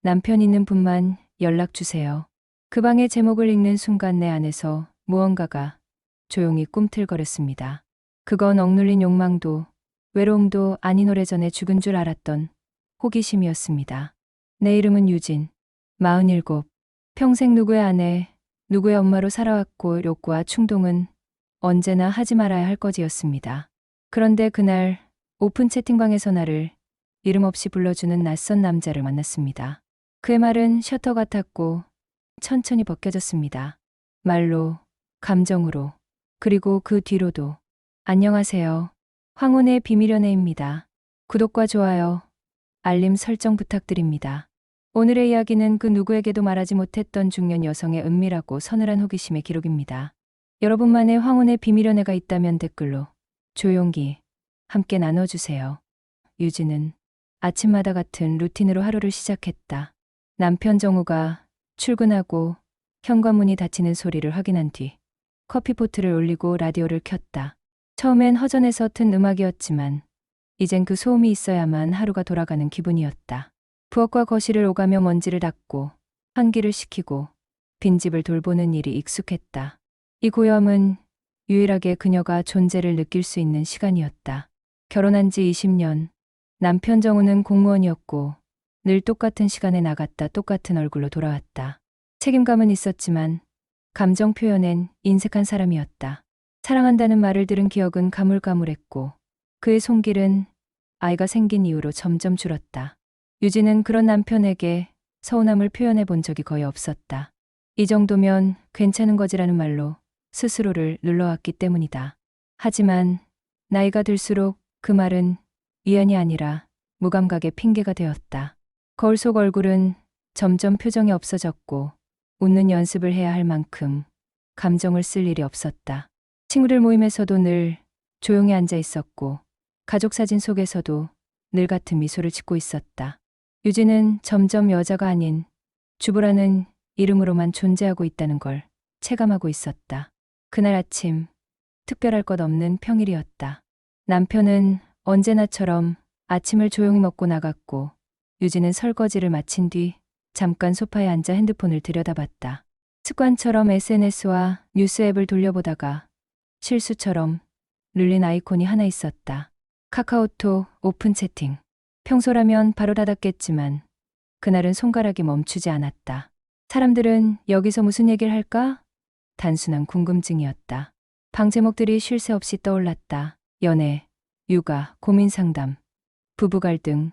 남편 있는 분만 연락 주세요. 그 방의 제목을 읽는 순간 내 안에서 무언가가 조용히 꿈틀거렸습니다. 그건 억눌린 욕망도 외로움도 아닌 오래전에 죽은 줄 알았던 호기심이었습니다. 내 이름은 유진, 47. 평생 누구의 아내, 누구의 엄마로 살아왔고 욕구와 충동은 언제나 하지 말아야 할 것이었습니다. 그런데 그날 오픈 채팅방에서 나를 이름 없이 불러주는 낯선 남자를 만났습니다. 그의 말은 셔터 같았고 천천히 벗겨졌습니다. 말로, 감정으로, 그리고 그 뒤로도. 안녕하세요. 황혼의 비밀 연애입니다. 구독과 좋아요, 알림 설정 부탁드립니다. 오늘의 이야기는 그 누구에게도 말하지 못했던 중년 여성의 은밀하고 서늘한 호기심의 기록입니다. 여러분만의 황혼의 비밀 연애가 있다면 댓글로 조용히 함께 나눠주세요. 유진은 아침마다 같은 루틴으로 하루를 시작했다. 남편 정우가 출근하고 현관문이 닫히는 소리를 확인한 뒤 커피포트를 올리고 라디오를 켰다. 처음엔 허전해서 튼 음악이었지만 이젠 그 소음이 있어야만 하루가 돌아가는 기분이었다. 부엌과 거실을 오가며 먼지를 닦고 환기를 시키고 빈집을 돌보는 일이 익숙했다. 이 고요함은 유일하게 그녀가 존재를 느낄 수 있는 시간이었다. 결혼한 지 20년, 남편 정우는 공무원이었고 늘 똑같은 시간에 나갔다 똑같은 얼굴로 돌아왔다. 책임감은 있었지만 감정 표현엔 인색한 사람이었다. 사랑한다는 말을 들은 기억은 가물가물했고 그의 손길은 아이가 생긴 이후로 점점 줄었다. 유진은 그런 남편에게 서운함을 표현해 본 적이 거의 없었다. 이 정도면 괜찮은 거지라는 말로 스스로를 눌러왔기 때문이다. 하지만 나이가 들수록 그 말은 위안이 아니라 무감각의 핑계가 되었다. 거울 속 얼굴은 점점 표정이 없어졌고 웃는 연습을 해야 할 만큼 감정을 쓸 일이 없었다. 친구들 모임에서도 늘 조용히 앉아 있었고 가족 사진 속에서도 늘 같은 미소를 짓고 있었다. 유진은 점점 여자가 아닌 주부라는 이름으로만 존재하고 있다는 걸 체감하고 있었다. 그날 아침, 특별할 것 없는 평일이었다. 남편은 언제나처럼 아침을 조용히 먹고 나갔고 유진은 설거지를 마친 뒤 잠깐 소파에 앉아 핸드폰을 들여다봤다. 습관처럼 SNS와 뉴스 앱을 돌려보다가 실수처럼 눌린 아이콘이 하나 있었다. 카카오톡 오픈 채팅. 평소라면 바로 닫았겠지만 그날은 손가락이 멈추지 않았다. 사람들은 여기서 무슨 얘기를 할까? 단순한 궁금증이었다. 방 제목들이 쉴 새 없이 떠올랐다. 연애, 육아, 고민 상담, 부부 갈등.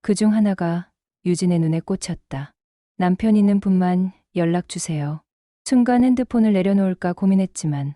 그중 하나가 유진의 눈에 꽂혔다. 남편 있는 분만 연락 주세요. 순간 핸드폰을 내려놓을까 고민했지만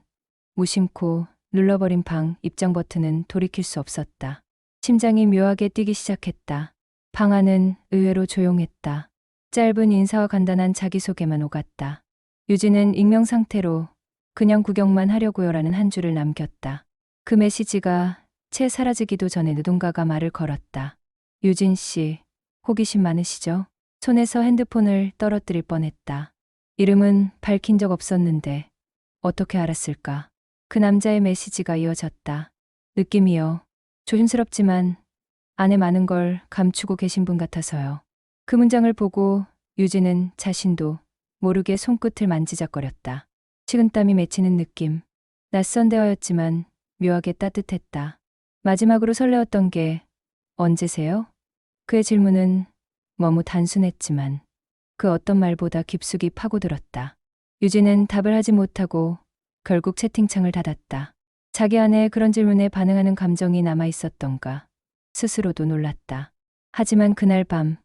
무심코 눌러버린 방 입장 버튼은 돌이킬 수 없었다. 심장이 묘하게 뛰기 시작했다. 방 안은 의외로 조용했다. 짧은 인사와 간단한 자기소개만 오갔다. 유진은 익명 상태로 그냥 구경만 하려고요라는 한 줄을 남겼다. 그 메시지가 채 사라지기도 전에 누군가가 말을 걸었다. 유진 씨, 호기심 많으시죠? 손에서 핸드폰을 떨어뜨릴 뻔했다. 이름은 밝힌 적 없었는데 어떻게 알았을까? 그 남자의 메시지가 이어졌다. 느낌이요. 조심스럽지만 안에 많은 걸 감추고 계신 분 같아서요. 그 문장을 보고 유진은 자신도 모르게 손끝을 만지작거렸다. 식은땀이 맺히는 느낌. 낯선 대화였지만 묘하게 따뜻했다. 마지막으로 설레었던 게 언제세요? 그의 질문은 너무 단순했지만 그 어떤 말보다 깊숙이 파고들었다. 유진은 답을 하지 못하고 결국 채팅창을 닫았다. 자기 안에 그런 질문에 반응하는 감정이 남아있었던가 스스로도 놀랐다. 하지만 그날 밤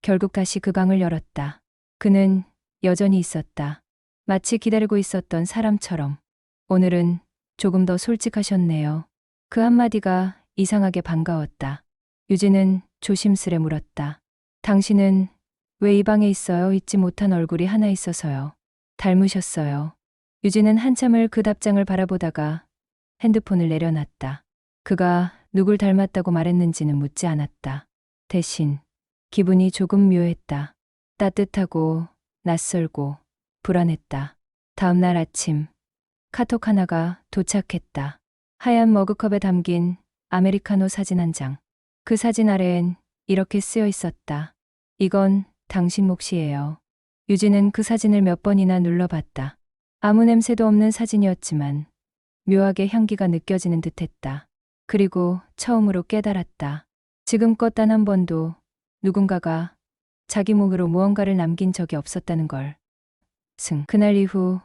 결국 다시 그 방을 열었다. 그는 여전히 있었다. 마치 기다리고 있었던 사람처럼. 오늘은 조금 더 솔직하셨네요. 그 한마디가 이상하게 반가웠다. 유진은 조심스레 물었다. 당신은 왜 이 방에 있어요? 잊지 못한 얼굴이 하나 있어서요. 닮으셨어요. 유진은 한참을 그 답장을 바라보다가 핸드폰을 내려놨다. 그가 누굴 닮았다고 말했는지는 묻지 않았다. 대신 기분이 조금 묘했다. 따뜻하고 낯설고 불안했다. 다음 날 아침 카톡 하나가 도착했다. 하얀 머그컵에 담긴 아메리카노 사진 한 장. 그 사진 아래엔 이렇게 쓰여 있었다. 이건 당신 몫이에요. 유진은 그 사진을 몇 번이나 눌러봤다. 아무 냄새도 없는 사진이었지만 묘하게 향기가 느껴지는 듯했다. 그리고 처음으로 깨달았다. 지금껏 단 한 번도 누군가가 자기 목으로 무언가를 남긴 적이 없었다는 걸. 그날 이후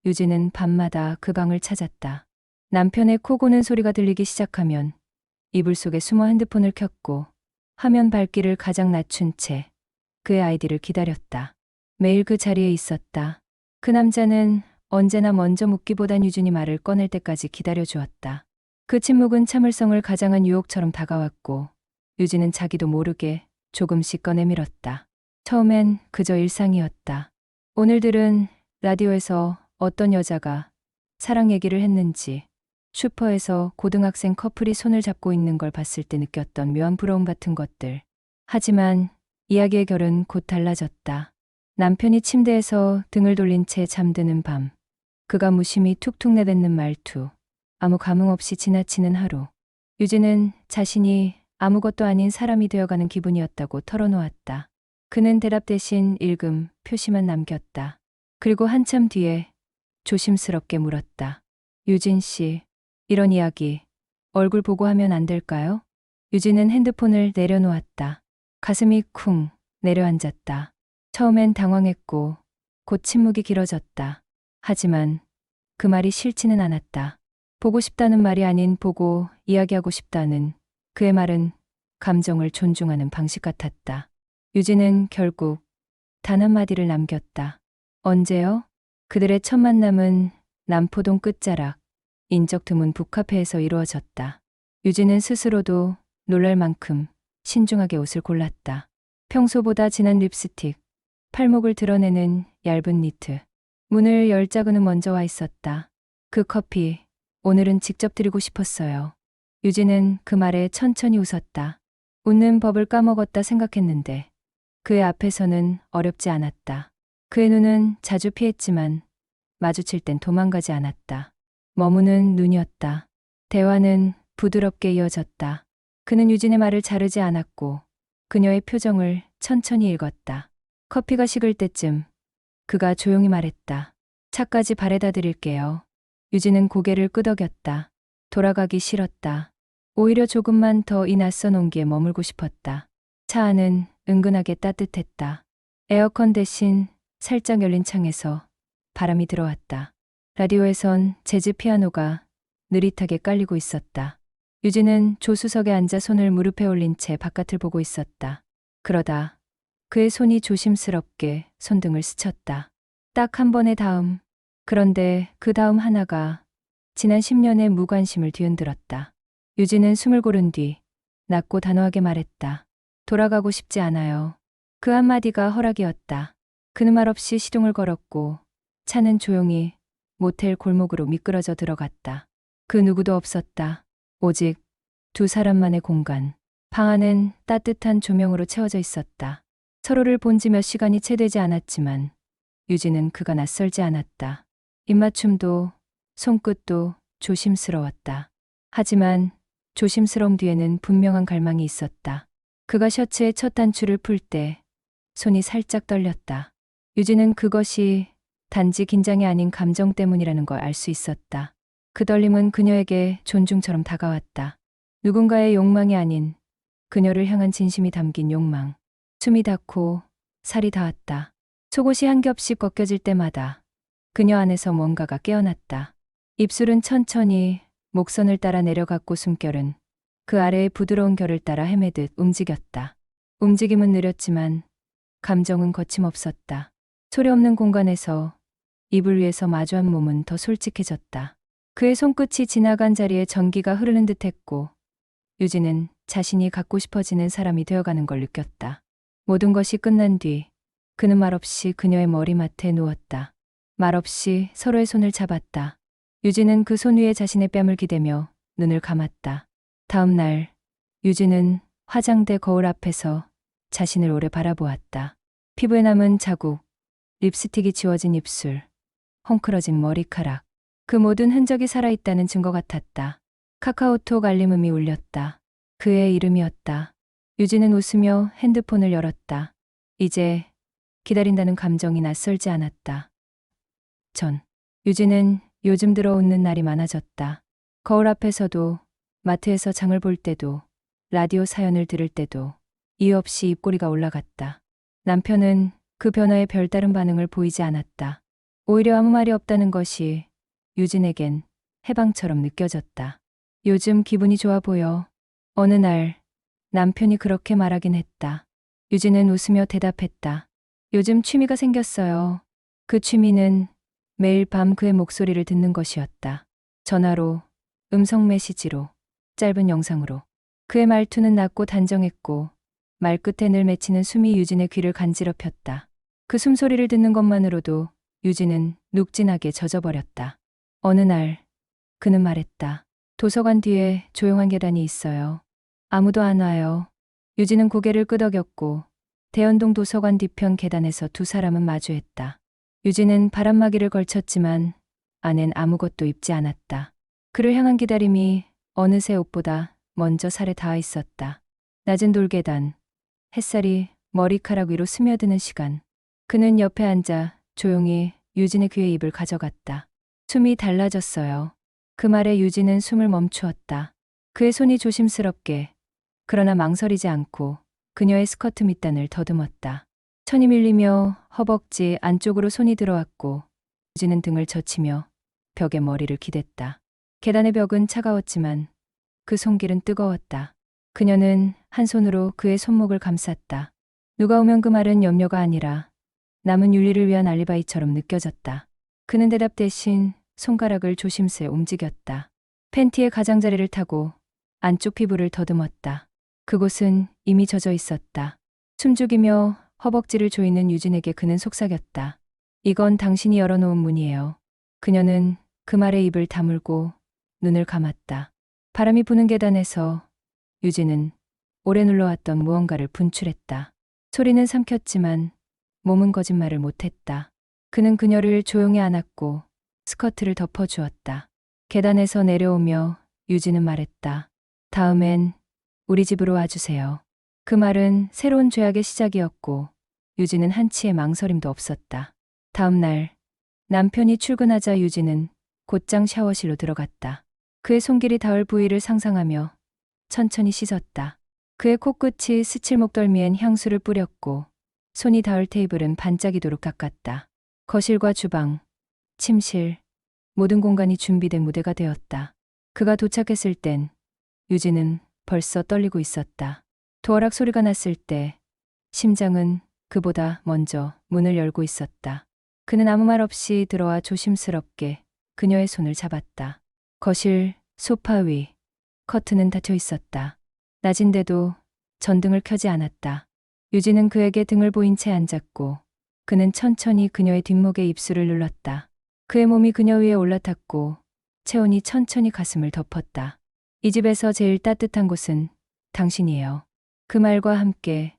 유진은 밤마다 그 방을 찾았다. 남편의 코 고는 소리가 들리기 시작하면 이불 속에 숨어 핸드폰을 켰고 화면 밝기를 가장 낮춘 채 그의 아이디를 기다렸다. 매일 그 자리에 있었다. 그 남자는 언제나 먼저 묻기보단 유진이 말을 꺼낼 때까지 기다려주었다. 그 침묵은 참을성을 가장한 유혹처럼 다가왔고 유진은 자기도 모르게 조금씩 꺼내밀었다. 처음엔 그저 일상이었다. 오늘들은 라디오에서 어떤 여자가 사랑 얘기를 했는지, 슈퍼에서 고등학생 커플이 손을 잡고 있는 걸 봤을 때 느꼈던 묘한 부러움 같은 것들. 하지만 이야기의 결은 곧 달라졌다. 남편이 침대에서 등을 돌린 채 잠드는 밤, 그가 무심히 툭툭 내뱉는 말투, 아무 감흥 없이 지나치는 하루. 유진은 자신이 아무것도 아닌 사람이 되어가는 기분이었다고 털어놓았다. 그는 대답 대신 읽음, 표시만 남겼다. 그리고 한참 뒤에 조심스럽게 물었다. 유진 씨, 이런 이야기 얼굴 보고 하면 안 될까요? 유진은 핸드폰을 내려놓았다. 가슴이 쿵 내려앉았다. 처음엔 당황했고 곧 침묵이 길어졌다. 하지만 그 말이 싫지는 않았다. 보고 싶다는 말이 아닌 보고 이야기하고 싶다는 그의 말은 감정을 존중하는 방식 같았다. 유진은 결국 단 한마디를 남겼다. 언제요? 그들의 첫 만남은 남포동 끝자락, 인적 드문 북카페에서 이루어졌다. 유진은 스스로도 놀랄 만큼 신중하게 옷을 골랐다. 평소보다 진한 립스틱, 팔목을 드러내는 얇은 니트. 문을 열 자그는 먼저 와 있었다. 그 커피, 오늘은 직접 드리고 싶었어요. 유진은 그 말에 천천히 웃었다. 웃는 법을 까먹었다 생각했는데 그의 앞에서는 어렵지 않았다. 그의 눈은 자주 피했지만 마주칠 땐 도망가지 않았다. 머무는 눈이었다. 대화는 부드럽게 이어졌다. 그는 유진의 말을 자르지 않았고 그녀의 표정을 천천히 읽었다. 커피가 식을 때쯤 그가 조용히 말했다. 차까지 바래다 드릴게요. 유진은 고개를 끄덕였다. 돌아가기 싫었다. 오히려 조금만 더 이 낯선 온기에 머물고 싶었다. 차 안은 은근하게 따뜻했다. 에어컨 대신 살짝 열린 창에서 바람이 들어왔다. 라디오에선 재즈 피아노가 느릿하게 깔리고 있었다. 유진은 조수석에 앉아 손을 무릎에 올린 채 바깥을 보고 있었다. 그러다 그의 손이 조심스럽게 손등을 스쳤다. 딱 한 번의 다음. 그런데 그 다음 하나가 지난 10년의 무관심을 뒤흔들었다. 유진은 숨을 고른 뒤 낮고 단호하게 말했다. 돌아가고 싶지 않아요. 그 한마디가 허락이었다. 그는 말없이 시동을 걸었고 차는 조용히 모텔 골목으로 미끄러져 들어갔다. 그 누구도 없었다. 오직 두 사람만의 공간. 방 안은 따뜻한 조명으로 채워져 있었다. 서로를 본 지 몇 시간이 채 되지 않았지만 유진은 그가 낯설지 않았다. 입맞춤도 손끝도 조심스러웠다. 하지만 조심스러움 뒤에는 분명한 갈망이 있었다. 그가 셔츠의 첫 단추를 풀 때 손이 살짝 떨렸다. 유진은 그것이 단지 긴장이 아닌 감정 때문이라는 걸 알 수 있었다. 그 떨림은 그녀에게 존중처럼 다가왔다. 누군가의 욕망이 아닌 그녀를 향한 진심이 담긴 욕망. 숨이 닿고 살이 닿았다. 속옷이 한 겹씩 벗겨질 때마다 그녀 안에서 뭔가가 깨어났다. 입술은 천천히 목선을 따라 내려갔고 숨결은 그 아래의 부드러운 결을 따라 헤매듯 움직였다. 움직임은 느렸지만 감정은 거침없었다. 소리 없는 공간에서 이불 위에서 마주한 몸은 더 솔직해졌다. 그의 손끝이 지나간 자리에 전기가 흐르는 듯했고 유진은 자신이 갖고 싶어지는 사람이 되어가는 걸 느꼈다. 모든 것이 끝난 뒤 그는 말없이 그녀의 머리맡에 누웠다. 말없이 서로의 손을 잡았다. 유진은 그 손 위에 자신의 뺨을 기대며 눈을 감았다. 다음 날 유진은 화장대 거울 앞에서 자신을 오래 바라보았다. 피부에 남은 자국, 립스틱이 지워진 입술, 헝클어진 머리카락. 그 모든 흔적이 살아있다는 증거 같았다. 카카오톡 알림음이 울렸다. 그의 이름이었다. 유진은 웃으며 핸드폰을 열었다. 이제 기다린다는 감정이 낯설지 않았다. 유진은 요즘 들어 웃는 날이 많아졌다. 거울 앞에서도, 마트에서 장을 볼 때도, 라디오 사연을 들을 때도 이유 없이 입꼬리가 올라갔다. 남편은 그 변화에 별다른 반응을 보이지 않았다. 오히려 아무 말이 없다는 것이 유진에겐 해방처럼 느껴졌다. 요즘 기분이 좋아 보여. 어느 날 남편이 그렇게 말하긴 했다. 유진은 웃으며 대답했다. 요즘 취미가 생겼어요. 그 취미는 매일 밤 그의 목소리를 듣는 것이었다. 전화로, 음성 메시지로, 짧은 영상으로. 그의 말투는 낮고 단정했고 말끝에 늘 맺히는 숨이 유진의 귀를 간지럽혔다. 그 숨소리를 듣는 것만으로도 유진은 눅진하게 젖어버렸다. 어느 날 그는 말했다. 도서관 뒤에 조용한 계단이 있어요. 아무도 안 와요. 유진은 고개를 끄덕였고 대연동 도서관 뒤편 계단에서 두 사람은 마주했다. 유진은 바람막이를 걸쳤지만 안엔 아무것도 입지 않았다. 그를 향한 기다림이 어느새 옷보다 먼저 살에 닿아 있었다. 낮은 돌계단, 햇살이 머리카락 위로 스며드는 시간. 그는 옆에 앉아 조용히 유진의 귀에 입을 가져갔다. 숨이 달라졌어요. 그 말에 유진은 숨을 멈추었다. 그의 손이 조심스럽게, 그러나 망설이지 않고 그녀의 스커트 밑단을 더듬었다. 천이 밀리며 허벅지 안쪽으로 손이 들어왔고 유진은 등을 젖히며 벽에 머리를 기댔다. 계단의 벽은 차가웠지만 그 손길은 뜨거웠다. 그녀는 한 손으로 그의 손목을 감쌌다. 누가 오면 그 말은 염려가 아니라 남은 윤리를 위한 알리바이처럼 느껴졌다. 그는 대답 대신 손가락을 조심스레 움직였다. 팬티의 가장자리를 타고 안쪽 피부를 더듬었다. 그곳은 이미 젖어 있었다. 숨죽이며 허벅지를 조이는 유진에게 그는 속삭였다. 이건 당신이 열어놓은 문이에요. 그녀는 그 말에 입을 다물고 눈을 감았다. 바람이 부는 계단에서 유진은 오래 눌러왔던 무언가를 분출했다. 소리는 삼켰지만 몸은 거짓말을 못했다. 그는 그녀를 조용히 안았고 스커트를 덮어주었다. 계단에서 내려오며 유진은 말했다. 다음엔 우리 집으로 와주세요. 그 말은 새로운 죄악의 시작이었고 유진은 한치의 망설임도 없었다. 다음 날 남편이 출근하자 유진은 곧장 샤워실로 들어갔다. 그의 손길이 닿을 부위를 상상하며 천천히 씻었다. 그의 코끝이 스칠 목덜미엔 향수를 뿌렸고 손이 닿을 테이블은 반짝이도록 깎았다. 거실과 주방, 침실, 모든 공간이 준비된 무대가 되었다. 그가 도착했을 땐 유진은 벌써 떨리고 있었다. 도어락 소리가 났을 때 심장은 그보다 먼저 문을 열고 있었다. 그는 아무 말 없이 들어와 조심스럽게 그녀의 손을 잡았다. 거실, 소파 위, 커튼은 닫혀 있었다. 낮인데도 전등을 켜지 않았다. 유진은 그에게 등을 보인 채 앉았고 그는 천천히 그녀의 뒷목에 입술을 눌렀다. 그의 몸이 그녀 위에 올라탔고 체온이 천천히 가슴을 덮었다. 이 집에서 제일 따뜻한 곳은 당신이에요. 그 말과 함께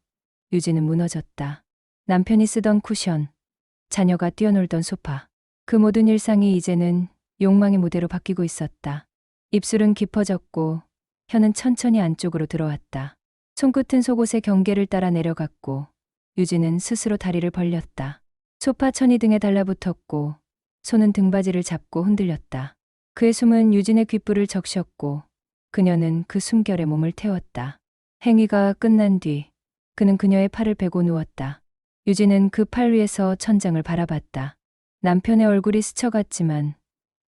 유진은 무너졌다. 남편이 쓰던 쿠션, 자녀가 뛰어놀던 소파, 그 모든 일상이 이제는 욕망의 무대로 바뀌고 있었다. 입술은 깊어졌고 혀는 천천히 안쪽으로 들어왔다. 손끝은 속옷의 경계를 따라 내려갔고 유진은 스스로 다리를 벌렸다. 소파 천이 등에 달라붙었고 손은 등받이를 잡고 흔들렸다. 그의 숨은 유진의 귓불을 적셨고 그녀는 그 숨결에 몸을 태웠다. 행위가 끝난 뒤 그는 그녀의 팔을 베고 누웠다. 유진은 그 팔 위에서 천장을 바라봤다. 남편의 얼굴이 스쳐갔지만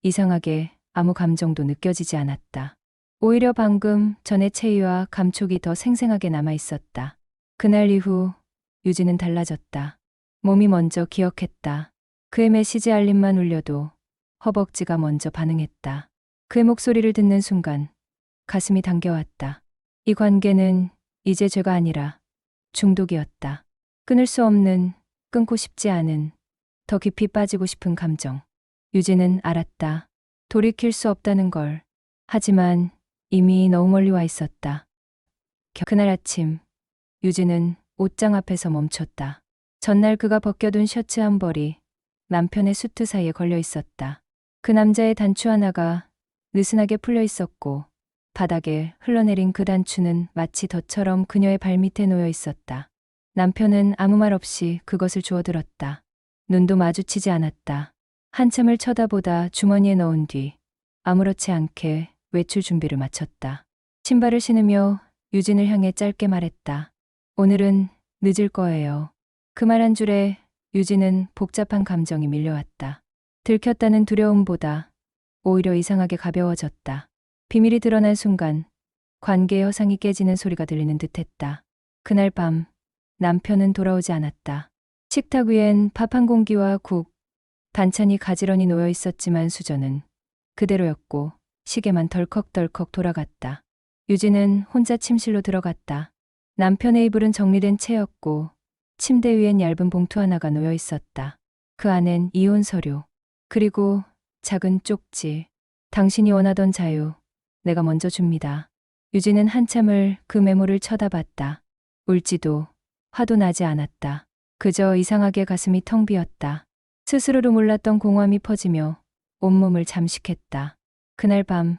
이상하게 아무 감정도 느껴지지 않았다. 오히려 방금 전의 체위와 감촉이 더 생생하게 남아 있었다. 그날 이후 유진은 달라졌다. 몸이 먼저 기억했다. 그의 메시지 알림만 울려도 허벅지가 먼저 반응했다. 그의 목소리를 듣는 순간 가슴이 당겨왔다. 이 관계는 이제 죄가 아니라 중독이었다. 끊을 수 없는, 끊고 싶지 않은, 더 깊이 빠지고 싶은 감정. 유진은 알았다. 돌이킬 수 없다는 걸. 하지만 이미 너무 멀리 와 있었다. 그날 아침 유진은 옷장 앞에서 멈췄다. 전날 그가 벗겨둔 셔츠 한 벌이 남편의 수트 사이에 걸려 있었다. 그 남자의 단추 하나가 느슨하게 풀려 있었고 바닥에 흘러내린 그 단추는 마치 덫처럼 그녀의 발밑에 놓여 있었다. 남편은 아무 말 없이 그것을 주워들었다. 눈도 마주치지 않았다. 한참을 쳐다보다 주머니에 넣은 뒤 아무렇지 않게 외출 준비를 마쳤다. 신발을 신으며 유진을 향해 짧게 말했다. 오늘은 늦을 거예요. 그 말 한 줄에 유진은 복잡한 감정이 밀려왔다. 들켰다는 두려움보다 오히려 이상하게 가벼워졌다. 비밀이 드러난 순간 관계의 허상이 깨지는 소리가 들리는 듯했다. 그날 밤 남편은 돌아오지 않았다. 식탁 위엔 밥 한 공기와 국, 반찬이 가지런히 놓여 있었지만 수저는 그대로였고 시계만 덜컥덜컥 돌아갔다. 유진은 혼자 침실로 들어갔다. 남편의 이불은 정리된 채였고 침대 위엔 얇은 봉투 하나가 놓여 있었다. 그 안엔 이혼 서류, 그리고 작은 쪽지. 당신이 원하던 자유, 내가 먼저 줍니다. 유진은 한참을 그 메모를 쳐다봤다. 울지도 화도 나지 않았다. 그저 이상하게 가슴이 텅 비었다. 스스로도 몰랐던 공허함이 퍼지며 온몸을 잠식했다. 그날 밤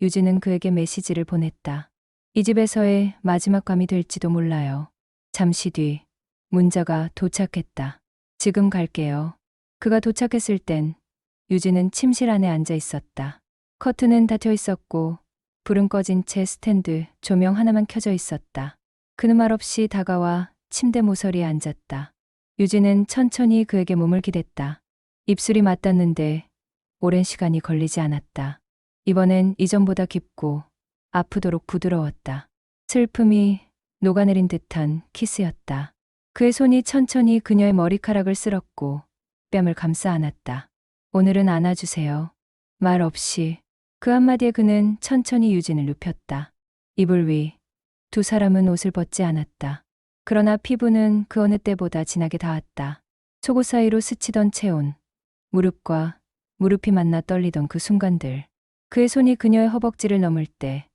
유진은 그에게 메시지를 보냈다. 이 집에서의 마지막 밤이 될지도 몰라요. 잠시 뒤 문자가 도착했다. 지금 갈게요. 그가 도착했을 땐 유진은 침실 안에 앉아 있었다. 커튼은 닫혀 있었고 불은 꺼진 채 스탠드 조명 하나만 켜져 있었다. 그는 말없이 다가와 침대 모서리에 앉았다. 유진은 천천히 그에게 몸을 기댔다. 입술이 맞닿는데 오랜 시간이 걸리지 않았다. 이번엔 이전보다 깊고 아프도록 부드러웠다. 슬픔이 녹아내린 듯한 키스였다. 그의 손이 천천히 그녀의 머리카락을 쓸었고 뺨을 감싸 안았다. 오늘은 안아주세요. 말 없이 그 한마디에 그는 천천히 유진을 눕혔다. 이불 위 두 사람은 옷을 벗지 않았다. 그러나 피부는 그 어느 때보다 진하게 닿았다. 속옷 사이로 스치던 체온, 무릎과 무릎이 만나 떨리던 그 순간들. 그의 손이 그녀의 허벅지를 넘을 때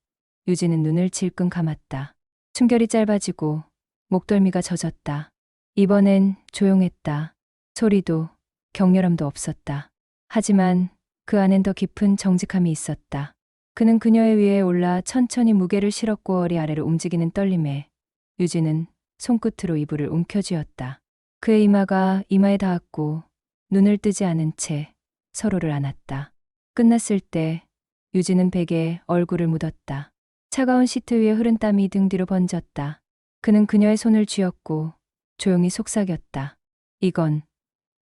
유진은 눈을 질끈 감았다. 숨결이 짧아지고 목덜미가 젖었다. 이번엔 조용했다. 소리도 격렬함도 없었다. 하지만 그 안엔 더 깊은 정직함이 있었다. 그는 그녀의 위에 올라 천천히 무게를 실었고 어리 아래로 움직이는 떨림에 유진은 손끝으로 이불을 움켜쥐었다. 그의 이마가 이마에 닿았고 눈을 뜨지 않은 채 서로를 안았다. 끝났을 때 유진은 베개에 얼굴을 묻었다. 차가운 시트 위에 흐른 땀이 등 뒤로 번졌다. 그는 그녀의 손을 쥐었고 조용히 속삭였다. 이건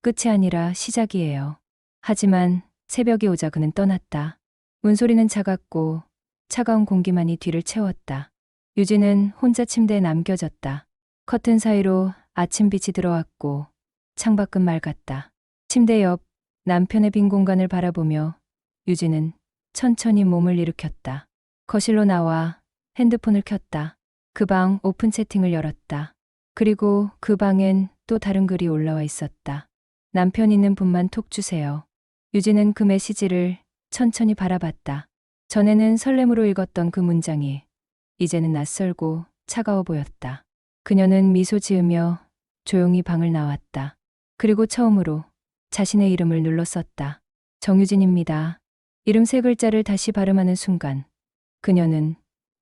끝이 아니라 시작이에요. 하지만 새벽이 오자 그는 떠났다. 문소리는 작았고 차가운 공기만이 뒤를 채웠다. 유진은 혼자 침대에 남겨졌다. 커튼 사이로 아침빛이 들어왔고 창밖은 맑았다. 침대 옆 남편의 빈 공간을 바라보며 유진은 천천히 몸을 일으켰다. 거실로 나와 핸드폰을 켰다. 그 방 오픈 채팅을 열었다. 그리고 그 방엔 또 다른 글이 올라와 있었다. 남편 있는 분만 톡 주세요. 유진은 그 메시지를 천천히 바라봤다. 전에는 설렘으로 읽었던 그 문장이 이제는 낯설고 차가워 보였다. 그녀는 미소 지으며 조용히 방을 나왔다. 그리고 처음으로 자신의 이름을 눌러 썼다. 정유진입니다. 이름 세 글자를 다시 발음하는 순간 그녀는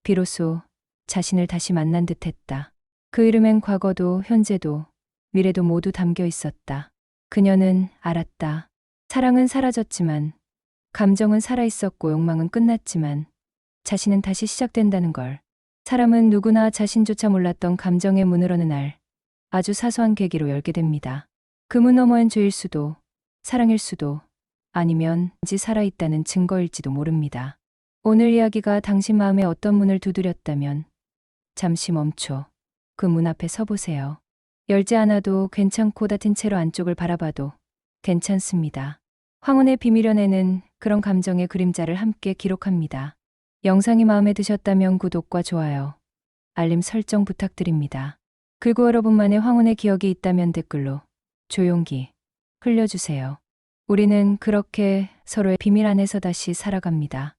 비로소 자신을 다시 만난 듯했다. 그 이름엔 과거도 현재도 미래도 모두 담겨 있었다. 그녀는 알았다. 사랑은 사라졌지만 감정은 살아있었고 욕망은 끝났지만 자신은 다시 시작된다는 걸. 사람은 누구나 자신조차 몰랐던 감정의 문을 어느 날 아주 사소한 계기로 열게 됩니다. 그 문 너머엔 죄일 수도 사랑일 수도 아니면 지 살아있다는 증거일지도 모릅니다. 오늘 이야기가 당신 마음에 어떤 문을 두드렸다면 잠시 멈춰 그 문 앞에 서보세요. 열지 않아도 괜찮고 닫힌 채로 안쪽을 바라봐도 괜찮습니다. 황혼의 비밀연애는 그런 감정의 그림자를 함께 기록합니다. 영상이 마음에 드셨다면 구독과 좋아요, 알림 설정 부탁드립니다. 그리고 여러분만의 황혼의 기억이 있다면 댓글로 조용히 흘려주세요. 우리는 그렇게 서로의 비밀 안에서 다시 살아갑니다.